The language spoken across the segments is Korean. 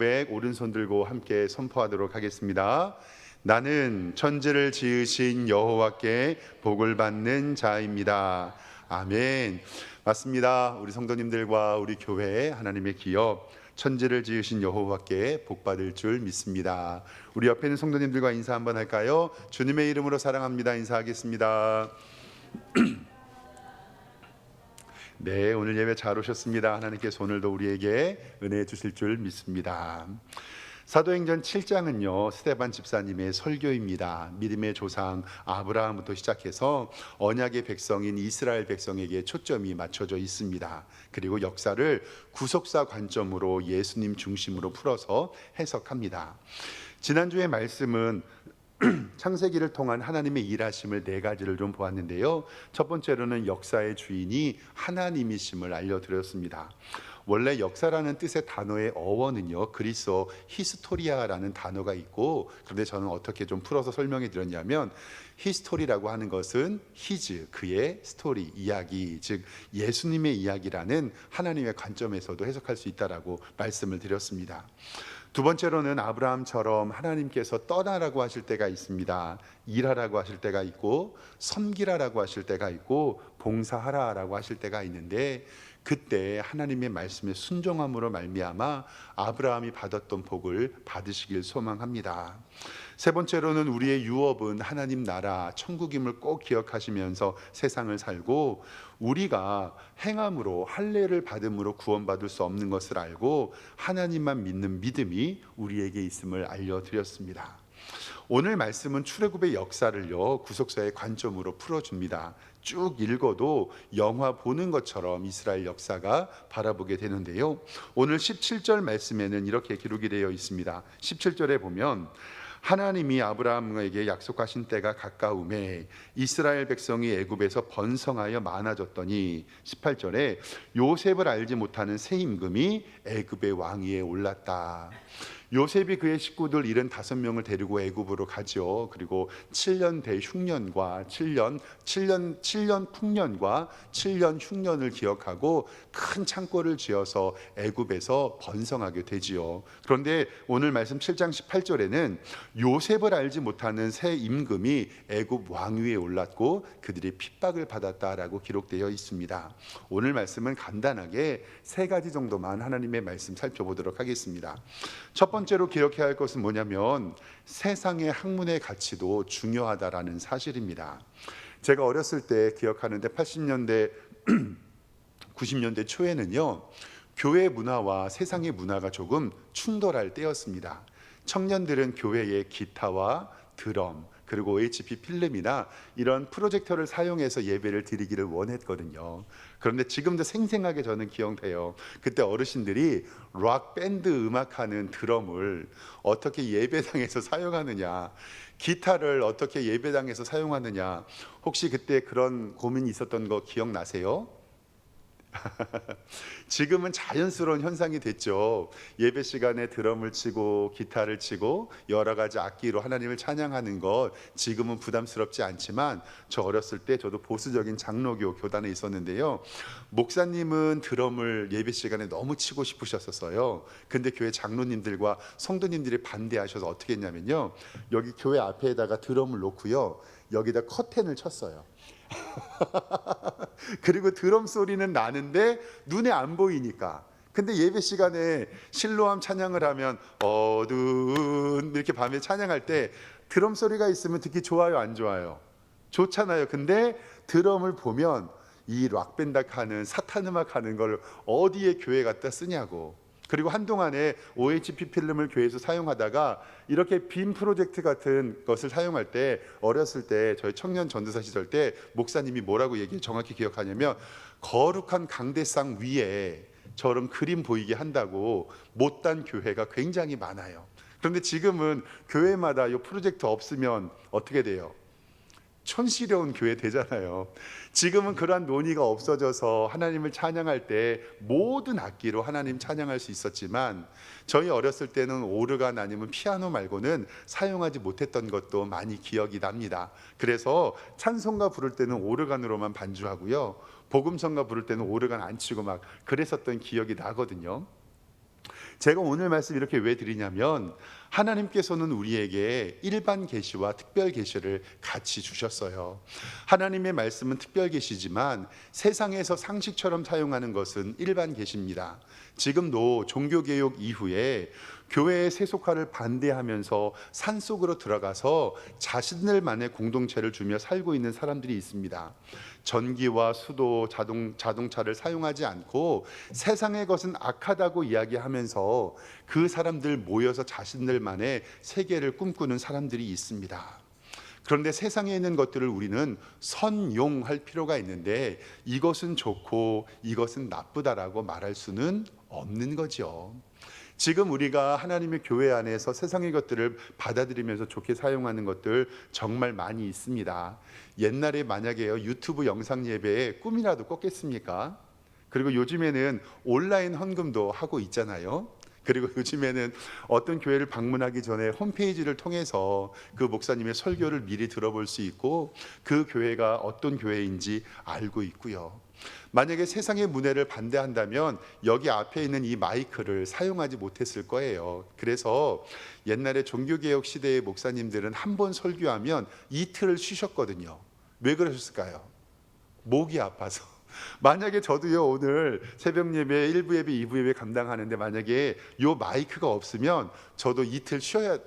오른손 들고 함께 선포하도록 하겠습니다. 나는 천지를 지으신 여호와께 복을 받는 자입니다. 아멘. 맞습니다. 우리 성도님들과 우리 교회 하나님의 기업 천지를 지으신 여호와께 복 받을 줄 믿습니다. 우리 옆에 있는 성도님들과 인사 한번 할까요? 주님의 이름으로 사랑합니다. 인사하겠습니다. 네, 오늘 예배 잘 오셨습니다. 하나님께서 오늘도 우리에게 은혜 주실 줄 믿습니다. 사도행전 7장은요 스데반 집사님의 설교입니다. 믿음의 조상 아브라함부터 시작해서 언약의 백성인 이스라엘 백성에게 초점이 맞춰져 있습니다. 그리고 역사를 구속사 관점으로 예수님 중심으로 풀어서 해석합니다. 지난주의 말씀은 창세기를 통한 하나님의 일하심을 네 가지를 좀 보았는데요. 첫 번째로는 역사의 주인이 하나님이심을 알려드렸습니다. 원래 역사라는 뜻의 단어의 어원은요 그리스어 히스토리아라는 단어가 있고, 그런데 저는 어떻게 좀 풀어서 설명해 드렸냐면 히스토리라고 하는 것은 히즈, 그의 스토리, 이야기, 즉 예수님의 이야기라는 하나님의 관점에서도 해석할 수 있다라고 말씀을 드렸습니다. 두 번째로는 아브라함처럼 하나님께서 떠나라고 하실 때가 있습니다. 일하라고 하실 때가 있고 섬기라라고 하실 때가 있고 봉사하라라고 하실 때가 있는데, 그때 하나님의 말씀에 순종함으로 말미암아 아브라함이 받았던 복을 받으시길 소망합니다. 세 번째로는 우리의 유업은 하나님 나라 천국임을 꼭 기억하시면서 세상을 살고, 우리가 행함으로 할례를 받음으로 구원받을 수 없는 것을 알고 하나님만 믿는 믿음이 우리에게 있음을 알려드렸습니다. 오늘 말씀은 출애굽의 역사를요 구속사의 관점으로 풀어줍니다. 쭉 읽어도 영화 보는 것처럼 이스라엘 역사가 바라보게 되는데요, 오늘 17절 말씀에는 이렇게 기록이 되어 있습니다. 17절에 보면 하나님이 아브라함에게 약속하신 때가 가까우매 이스라엘 백성이 애굽에서 번성하여 많아졌더니, 18절에 요셉을 알지 못하는 새 임금이 애굽의 왕위에 올랐다. 요셉이 그의 식구들 75명을 데리고 애굽으로 가죠. 그리고 7년 대흉년과 7년 풍년과 7년 흉년을 기억하고 큰 창고를 지어서 애굽에서 번성하게 되지요. 그런데 오늘 말씀 7장 18절에는 요셉을 알지 못하는 새 임금이 애굽 왕위에 올랐고 그들이 핍박을 받았다라고 기록되어 있습니다. 오늘 말씀은 간단하게 세 가지 정도만 하나님의 말씀 살펴보도록 하겠습니다. 첫 번째로 기억해야 할 것은 뭐냐면 세상의 학문의 가치도 중요하다라는 사실입니다. 제가 어렸을 때 기억하는데 80년대 90년대 초에는요 교회 문화와 세상의 문화가 조금 충돌할 때였습니다. 청년들은 교회의 기타와 드럼 그리고 OHP 필름이나 이런 프로젝터를 사용해서 예배를 드리기를 원했거든요. 그런데 지금도 생생하게 저는 기억해요. 그때 어르신들이 락 밴드 음악하는 드럼을 어떻게 예배당에서 사용하느냐, 기타를 어떻게 예배당에서 사용하느냐, 혹시 그때 그런 고민이 있었던 거 기억나세요? 지금은 자연스러운 현상이 됐죠. 예배 시간에 드럼을 치고 기타를 치고 여러 가지 악기로 하나님을 찬양하는 것 지금은 부담스럽지 않지만, 저 어렸을 때 저도 보수적인 장로교 교단에 있었는데요, 목사님은 드럼을 예배 시간에 너무 치고 싶으셨었어요. 근데 교회 장로님들과 성도님들이 반대하셔서 어떻게 했냐면요, 여기 교회 앞에다가 드럼을 놓고요 여기다 커튼을 쳤어요. 그리고 드럼 소리는 나는데 눈에 안 보이니까. 근데 예배 시간에 실로암 찬양을 하면 어두운 이렇게 밤에 찬양할 때 드럼 소리가 있으면 듣기 좋아요, 안 좋아요? 좋잖아요. 근데 드럼을 보면 이 락밴드 하는 사탄 음악 하는 걸 어디에 교회 갖다 쓰냐고. 그리고 한동안에 OHP 필름을 교회에서 사용하다가 이렇게 빔 프로젝트 같은 것을 사용할 때, 어렸을 때 저희 청년 전도사 시절 때 목사님이 뭐라고 정확히 기억하냐면, 거룩한 강대상 위에 저런 그림 보이게 한다고 못단 교회가 굉장히 많아요. 그런데 지금은 교회마다 이 프로젝트 없으면 어떻게 돼요? 촌스러운 교회 되잖아요. 지금은 그러한 논의가 없어져서 하나님을 찬양할 때 모든 악기로 하나님 찬양할 수 있었지만, 저희 어렸을 때는 오르간 아니면 피아노 말고는 사용하지 못했던 것도 많이 기억이 납니다. 그래서 찬송가 부를 때는 오르간으로만 반주하고요, 복음성가 부를 때는 오르간 안 치고 막 그랬었던 기억이 나거든요. 제가 오늘 말씀 이렇게 왜 드리냐면 하나님께서는 우리에게 일반 계시와 특별 계시를 같이 주셨어요. 하나님의 말씀은 특별 계시지만 세상에서 상식처럼 사용하는 것은 일반 계시입니다. 지금도 종교개혁 이후에 교회의 세속화를 반대하면서 산속으로 들어가서 자신들만의 공동체를 주며 살고 있는 사람들이 있습니다. 전기와 수도, 자동차를 사용하지 않고 세상의 것은 악하다고 이야기하면서 그 사람들 모여서 자신들만의 세계를 꿈꾸는 사람들이 있습니다. 그런데 세상에 있는 것들을 우리는 선용할 필요가 있는데 이것은 좋고 이것은 나쁘다라고 말할 수는 없는 거죠. 지금 우리가 하나님의 교회 안에서 세상의 것들을 받아들이면서 좋게 사용하는 것들 정말 많이 있습니다. 옛날에 만약에요, 유튜브 영상 예배에 꿈이라도 꿨겠습니까? 그리고 요즘에는 온라인 헌금도 하고 있잖아요. 그리고 요즘에는 어떤 교회를 방문하기 전에 홈페이지를 통해서 그 목사님의 설교를 미리 들어볼 수 있고 그 교회가 어떤 교회인지 알고 있고요. 만약에 세상의 문화를 반대한다면 여기 앞에 있는 이 마이크를 사용하지 못했을 거예요. 그래서 옛날에 종교개혁 시대의 목사님들은 한 번 설교하면 이틀을 쉬셨거든요. 왜 그러셨을까요? 목이 아파서. 만약에 저도요, 오늘 새벽 예배 1부 예배 2부 예배 감당하는데 만약에 요 마이크가 없으면 저도 이틀 쉬어야.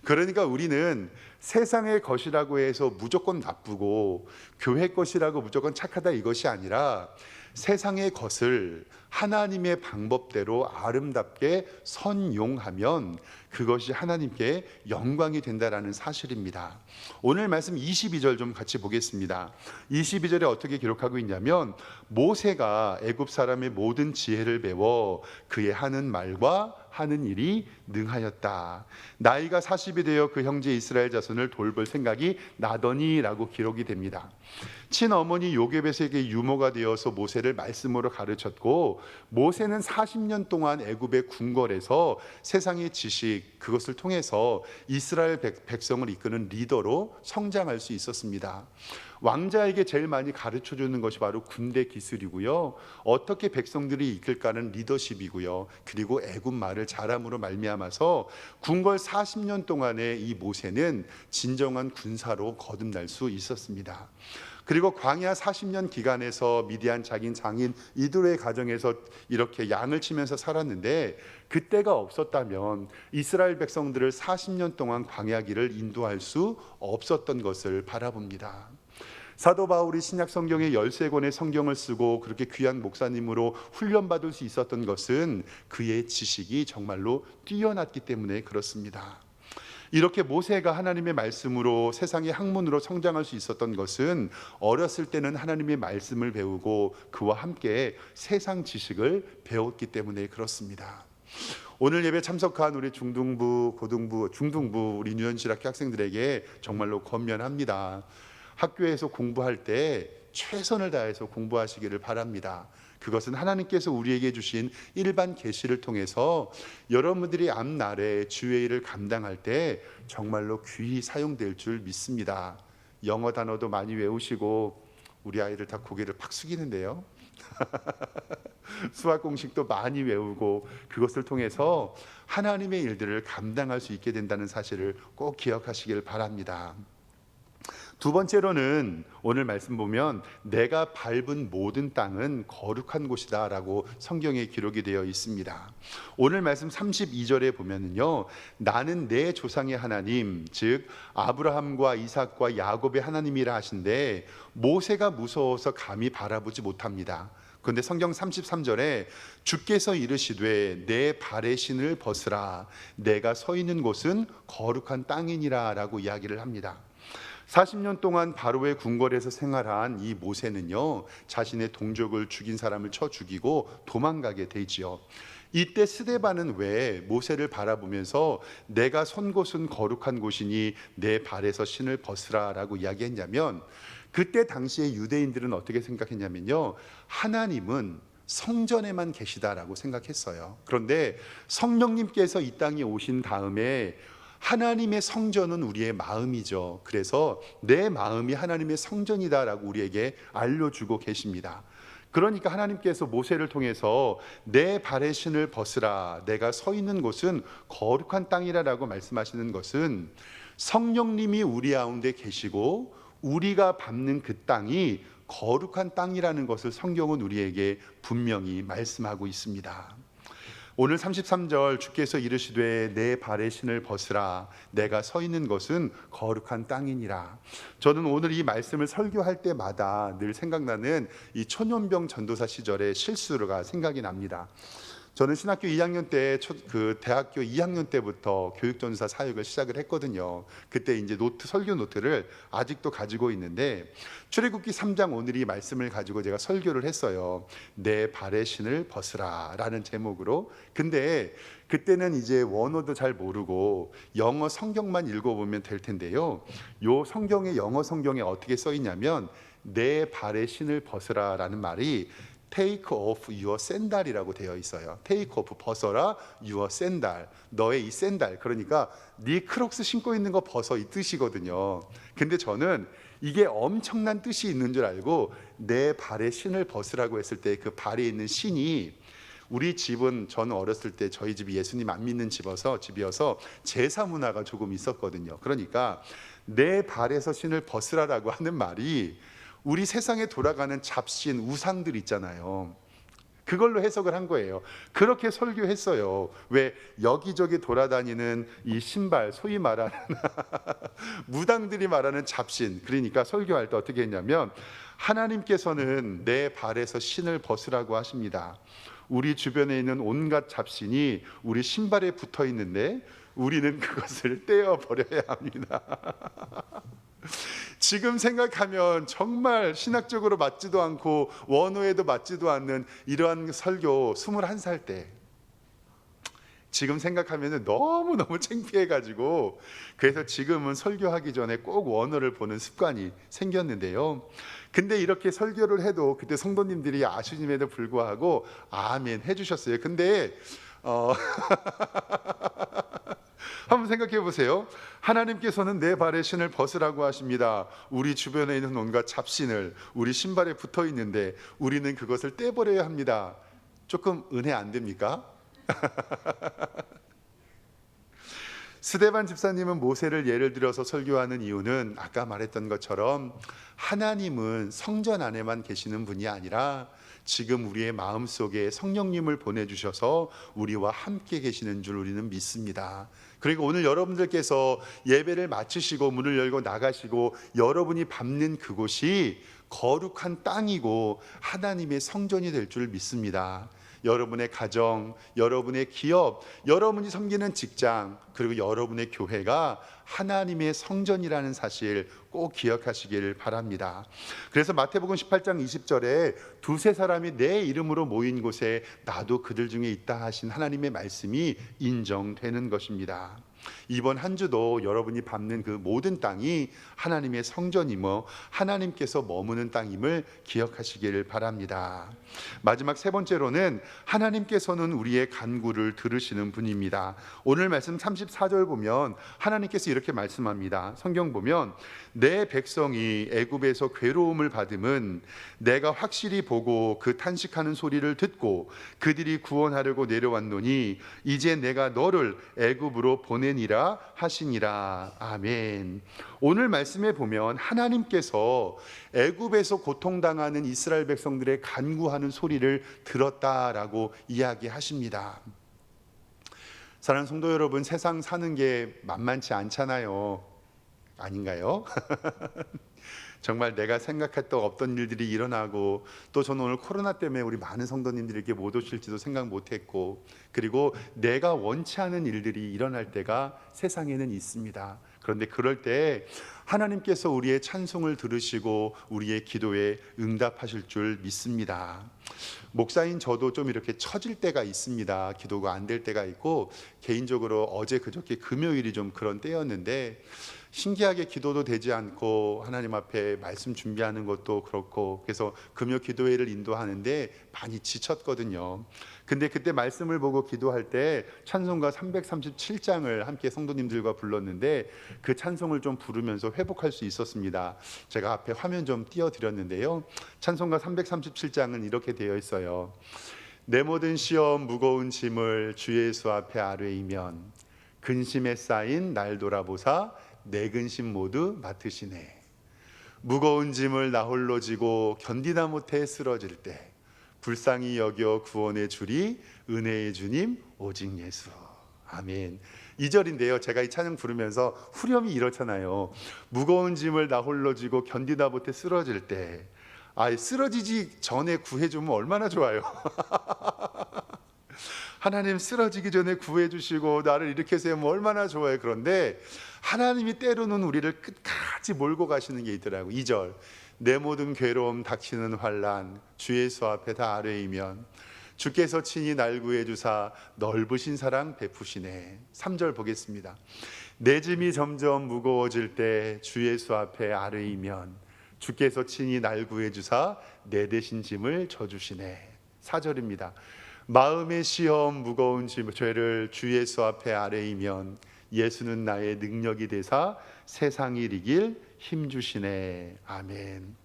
그러니까 우리는 세상의 것이라고 해서 무조건 나쁘고 교회 것이라고 무조건 착하다 이것이 아니라 세상의 것을 하나님의 방법대로 아름답게 선용하면 그것이 하나님께 영광이 된다라는 사실입니다. 오늘 말씀 22절 좀 같이 보겠습니다. 22절에 어떻게 기록하고 있냐면 모세가 애굽 사람의 모든 지혜를 배워 그의 하는 말과 하는 일이 능하였다. 나이가 40이 되어 그 형제 이스라엘 자손을 돌볼 생각이 나더니라고 기록이 됩니다. 친어머니 요게벳에게 유모가 되어서 모세를 말씀으로 가르쳤고 모세는 40년 동안 애굽의 궁궐에서 세상의 지식 그것을 통해서 이스라엘 백성을 이끄는 리더로 성장할 수 있었습니다. 왕자에게 제일 많이 가르쳐 주는 것이 바로 군대 기술이고요. 어떻게 백성들이 이끌까는 리더십이고요. 그리고 애굽 말을 잘함으로 말미암아서 궁궐 40년 동안의 이 모세는 진정한 군사로 거듭날 수 있었습니다. 그리고 광야 40년 기간에서 미디안 장인 이들의 가정에서 이렇게 양을 치면서 살았는데 그때가 없었다면 이스라엘 백성들을 40년 동안 광야길을 인도할 수 없었던 것을 바라봅니다. 사도 바울이 신약 성경의 13권의 성경을 쓰고 그렇게 귀한 목사님으로 훈련받을 수 있었던 것은 그의 지식이 정말로 뛰어났기 때문에 그렇습니다. 이렇게 모세가 하나님의 말씀으로 세상의 학문으로 성장할 수 있었던 것은 어렸을 때는 하나님의 말씀을 배우고 그와 함께 세상 지식을 배웠기 때문에 그렇습니다. 오늘 예배 참석한 우리 중등부, 고등부, 중등부 우리 유년실학교 학생들에게 정말로 권면합니다. 학교에서 공부할 때 최선을 다해서 공부하시기를 바랍니다. 그것은 하나님께서 우리에게 주신 일반 계시를 통해서 여러분들이 앞날에 주의 일을 감당할 때 정말로 귀히 사용될 줄 믿습니다. 영어 단어도 많이 외우시고 우리 아이들 다 고개를 팍 숙이는데요. 수학 공식도 많이 외우고 그것을 통해서 하나님의 일들을 감당할 수 있게 된다는 사실을 꼭 기억하시길 바랍니다. 두 번째로는 오늘 말씀 보면 내가 밟은 모든 땅은 거룩한 곳이다 라고 성경에 기록이 되어 있습니다. 오늘 말씀 32절에 보면은요, 나는 내 조상의 하나님 즉 아브라함과 이삭과 야곱의 하나님이라 하신데 모세가 무서워서 감히 바라보지 못합니다. 그런데 성경 33절에 주께서 이르시되 내 발의 신을 벗으라 내가 서 있는 곳은 거룩한 땅이니라 라고 이야기를 합니다. 40년 동안 바로의 궁궐에서 생활한 이 모세는요, 자신의 동족을 죽인 사람을 쳐 죽이고 도망가게 되지요. 이때 스데반은 왜 모세를 바라보면서 내가 선 곳은 거룩한 곳이니 내 발에서 신을 벗으라 라고 이야기했냐면, 그때 당시에 유대인들은 어떻게 생각했냐면요, 하나님은 성전에만 계시다라고 생각했어요. 그런데 성령님께서 이 땅에 오신 다음에 하나님의 성전은 우리의 마음이죠. 그래서 내 마음이 하나님의 성전이다라고 우리에게 알려주고 계십니다. 그러니까 하나님께서 모세를 통해서 내 발의 신을 벗으라, 내가 서 있는 곳은 거룩한 땅이라라고 말씀하시는 것은 성령님이 우리 가운데 계시고 우리가 밟는 그 땅이 거룩한 땅이라는 것을 성경은 우리에게 분명히 말씀하고 있습니다. 오늘 33절 주께서 이르시되 내 발의 신을 벗으라, 내가 서 있는 것은 거룩한 땅이니라. 저는 오늘 이 말씀을 설교할 때마다 늘 생각나는 이 초년병 전도사 시절의 실수가 생각이 납니다. 저는 신학교 2학년 때 대학교 2학년 때부터 교육전도사 사역을 시작을 했거든요. 그때 이제 설교 노트를 아직도 가지고 있는데 출애굽기 3장 오늘 이 말씀을 가지고 제가 설교를 했어요. 내 발의 신을 벗으라라는 제목으로. 근데 그때는 이제 원어도 잘 모르고 영어 성경만 읽어보면 될 텐데요. 요 성경의 영어 성경에 어떻게 써 있냐면 내 발의 신을 벗으라라는 말이 Take off your sandal이라고 되어 있어요. Take off, 벗어라 your sandal, 너의 이 샌달. 그러니까 네 크록스 신고 있는 거 벗어, 이 뜻이거든요. 근데 저는 이게 엄청난 뜻이 있는 줄 알고 내 발의 신을 벗으라고 했을 때 그 발에 있는 신이, 우리 집은 저는 어렸을 때 저희 집이 예수님 안 믿는 집이어서 제사 문화가 조금 있었거든요. 그러니까 내 발에서 신을 벗으라라고 하는 말이 우리 세상에 돌아가는 잡신 우상들 있잖아요. 그걸로 해석을 한 거예요. 그렇게 설교했어요. 왜 여기저기 돌아다니는 이 신발, 소위 말하는 무당들이 말하는 잡신. 그러니까 설교할 때 어떻게 했냐면 하나님께서는 내 발에서 신을 벗으라고 하십니다. 우리 주변에 있는 온갖 잡신이 우리 신발에 붙어 있는데 우리는 그것을 떼어 버려야 합니다. 지금 생각하면 정말 신학적으로 맞지도 않고 원어에도 맞지도 않는 이러한 설교 21살 때 지금 생각하면 너무너무 창피해가지고, 그래서 지금은 설교하기 전에 꼭 원어를 보는 습관이 생겼는데요. 근데 이렇게 설교를 해도 그때 성도님들이 아쉬움에도 불구하고 아멘 해주셨어요. 근데 한번 생각해 보세요. 하나님께서는 내 발의 신을 벗으라고 하십니다. 우리 주변에 있는 온갖 잡신을 우리 신발에 붙어 있는데 우리는 그것을 떼버려야 합니다. 조금 은혜 안 됩니까? 스데반 집사님은 모세를 예를 들어서 설교하는 이유는 아까 말했던 것처럼 하나님은 성전 안에만 계시는 분이 아니라 지금 우리의 마음속에 성령님을 보내주셔서 우리와 함께 계시는 줄 우리는 믿습니다. 그리고 오늘 여러분들께서 예배를 마치시고 문을 열고 나가시고 여러분이 밟는 그곳이 거룩한 땅이고 하나님의 성전이 될 줄 믿습니다. 여러분의 가정, 여러분의 기업, 여러분이 섬기는 직장, 그리고 여러분의 교회가 하나님의 성전이라는 사실 꼭 기억하시길 바랍니다. 그래서 마태복음 18장 20절에 두세 사람이 내 이름으로 모인 곳에 나도 그들 중에 있다 하신 하나님의 말씀이 인정되는 것입니다. 이번 한 주도 여러분이 밟는 그 모든 땅이 하나님의 성전이며 하나님께서 머무는 땅임을 기억하시길 바랍니다. 마지막 세 번째로는 하나님께서는 우리의 간구를 들으시는 분입니다. 오늘 말씀 34절 보면 하나님께서 이렇게 말씀합니다. 성경 보면 내 백성이 애굽에서 괴로움을 받음은 내가 확실히 보고 그 탄식하는 소리를 듣고 그들이 구원하려고 내려왔노니 이제 내가 너를 애굽으로 보내니라 하시니라. 아멘. 오늘 말씀에 보면 하나님께서 애굽에서 고통당하는 이스라엘 백성들의 간구하는 소리를 들었다라고 이야기하십니다. 사랑하는 성도 여러분, 세상 사는 게 만만치 않잖아요. 아닌가요? 정말 내가 생각했던 없던 일들이 일어나고, 또 저는 오늘 코로나 때문에 우리 많은 성도님들이 이렇게 못 오실지도 생각 못했고, 그리고 내가 원치 않은 일들이 일어날 때가 세상에는 있습니다. 그런데 그럴 때 하나님께서 우리의 찬송을 들으시고 우리의 기도에 응답하실 줄 믿습니다. 목사인 저도 좀 이렇게 처질 때가 있습니다. 기도가 안 될 때가 있고, 개인적으로 어제 그저께 금요일이 좀 그런 때였는데 신기하게 기도도 되지 않고 하나님 앞에 말씀 준비하는 것도 그렇고, 그래서 금요 기도회를 인도하는데 많이 지쳤거든요. 근데 그때 말씀을 보고 기도할 때 찬송가 337장을 함께 성도님들과 불렀는데 그 찬송을 좀 부르면서 회복할 수 있었습니다. 제가 앞에 화면 좀 띄워드렸는데요. 찬송가 337장은 이렇게 되어 있어요. 내 모든 시험 무거운 짐을 주 예수 앞에 아뢰이면 근심에 쌓인 날 돌아보사 내 근심 모두 맡으시네. 무거운 짐을 나 홀로 지고 견디다 못해 쓰러질 때 불쌍히 여겨 구원의 주리 은혜의 주님 오직 예수. 아멘. 2절인데요. 제가 이 찬양 부르면서 후렴이 이렇잖아요. 무거운 짐을 나 홀로 지고 견디다 못해 쓰러질 때, 쓰러지기 전에 구해주면 얼마나 좋아요. 하나님 쓰러지기 전에 구해주시고 나를 일으켜 세우면 얼마나 좋아요. 그런데 하나님이 때로는 우리를 끝까지 몰고 가시는 게 있더라고요. 2절, 내 모든 괴로움 닥치는 환난 주 예수 앞에 다 아뢰이면 주께서 친히 날 구해주사 넓으신 사랑 베푸시네. 3절 보겠습니다. 내 짐이 점점 무거워질 때 주 예수 앞에 아뢰이면 주께서 친히 날 구해주사 내 대신 짐을 져주시네. 4절입니다. 마음의 시험 무거운 죄를 주 예수 앞에 아뢰이면 예수는 나의 능력이 되사 세상을 이길 힘 주시네. 아멘.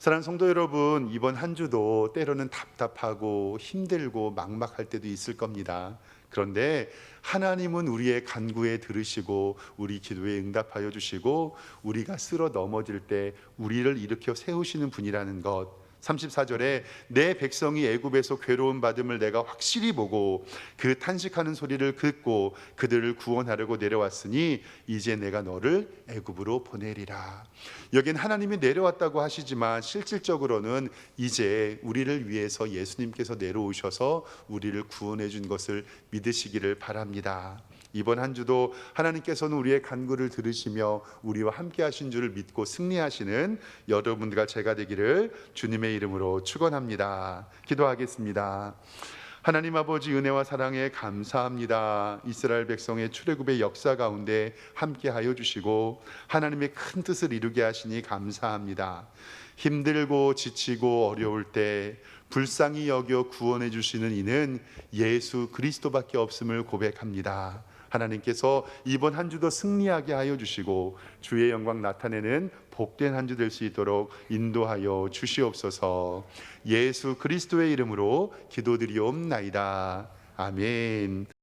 사랑하는 성도 여러분, 이번 한 주도 때로는 답답하고 힘들고 막막할 때도 있을 겁니다. 그런데 하나님은 우리의 간구에 들으시고 우리 기도에 응답하여 주시고 우리가 쓰러 넘어질 때 우리를 일으켜 세우시는 분이라는 것, 34절에 내 백성이 애굽에서 괴로움 받음을 내가 확실히 보고 그 탄식하는 소리를 듣고 그들을 구원하려고 내려왔으니 이제 내가 너를 애굽으로 보내리라. 여긴 하나님이 내려왔다고 하시지만 실질적으로는 이제 우리를 위해서 예수님께서 내려오셔서 우리를 구원해 준 것을 믿으시기를 바랍니다. 이번 한 주도 하나님께서는 우리의 간구를 들으시며 우리와 함께 하신 줄을 믿고 승리하시는 여러분들과 제가 되기를 주님의 이름으로 축원합니다. 기도하겠습니다. 하나님 아버지, 은혜와 사랑에 감사합니다. 이스라엘 백성의 출애굽의 역사 가운데 함께하여 주시고 하나님의 큰 뜻을 이루게 하시니 감사합니다. 힘들고 지치고 어려울 때 불쌍히 여겨 구원해 주시는 이는 예수 그리스도밖에 없음을 고백합니다. 하나님께서 이번 한 주도 승리하게 하여 주시고 주의 영광 나타내는 복된 한 주 될 수 있도록 인도하여 주시옵소서. 예수 그리스도의 이름으로 기도드리옵나이다. 아멘.